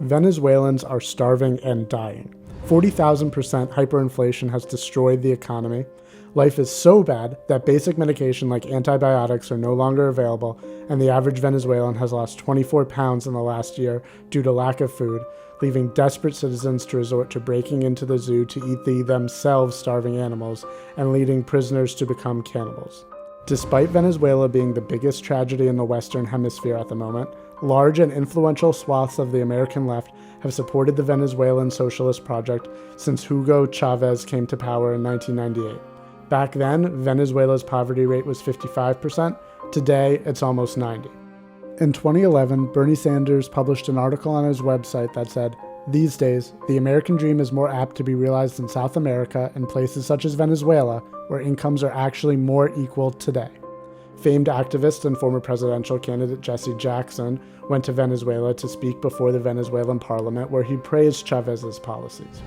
Venezuelans are starving and dying. 40,000% hyperinflation has destroyed the economy. Life is so bad that basic medication like antibiotics are no longer available, and the average Venezuelan has lost 24 pounds in the last year due to lack of food, leaving desperate citizens to resort to breaking into the zoo to eat the themselves starving animals and leading prisoners to become cannibals. Despite Venezuela being the biggest tragedy in the Western Hemisphere at the moment, large and influential swaths of the American left have supported the Venezuelan Socialist Project since Hugo Chavez came to power in 1998. Back then, Venezuela's poverty rate was 55%. Today, it's almost 90%. In 2011, Bernie Sanders published an article on his website that said, "These days, the American dream is more apt to be realized in South America and places such as Venezuela, where incomes are actually more equal today." Famed activist and former presidential candidate Jesse Jackson went to Venezuela to speak before the Venezuelan parliament, where he praised Chavez's policies.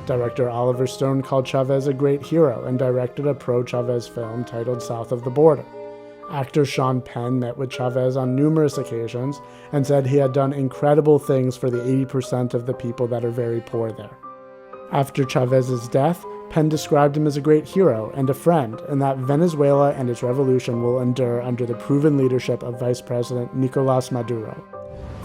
Director Oliver Stone called Chavez a great hero and directed a pro-Chavez film titled South of the Border. Actor Sean Penn met with Chavez on numerous occasions and said he had done incredible things for the 80% of the people that are very poor there. After Chavez's death, Penn described him as a great hero and a friend, and that Venezuela and its revolution will endure under the proven leadership of Vice President Nicolas Maduro.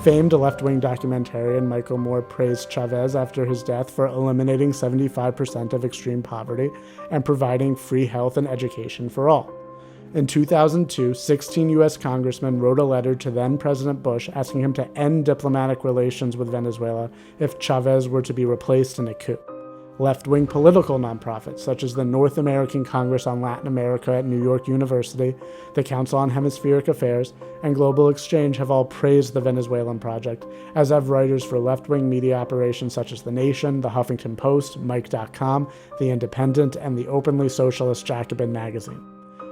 Famed left-wing documentarian Michael Moore praised Chavez after his death for eliminating 75% of extreme poverty and providing free health and education for all. In 2002, 16 U.S. congressmen wrote a letter to then-President Bush asking him to end diplomatic relations with Venezuela if Chavez were to be replaced in a coup. Left-wing political nonprofits such as the North American Congress on Latin America at New York University, the Council on Hemispheric Affairs, and Global Exchange have all praised the Venezuelan project, as have writers for left-wing media operations such as The Nation, The Huffington Post, Mic.com, The Independent, and the openly socialist Jacobin magazine.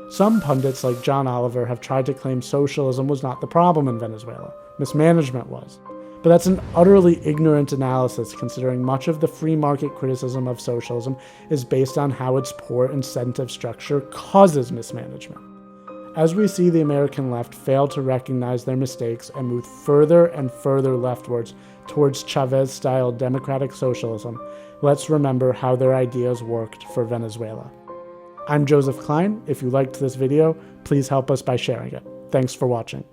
Some pundits like John Oliver have tried to claim socialism was not the problem in Venezuela, mismanagement was. But that's an utterly ignorant analysis, considering much of the free market criticism of socialism is based on how its poor incentive structure causes mismanagement. As we see the American left fail to recognize their mistakes and move further and further leftwards towards Chavez-style democratic socialism, let's remember how their ideas worked for Venezuela. I'm Joseph Klein. If you liked this video, please help us by sharing it. Thanks for watching.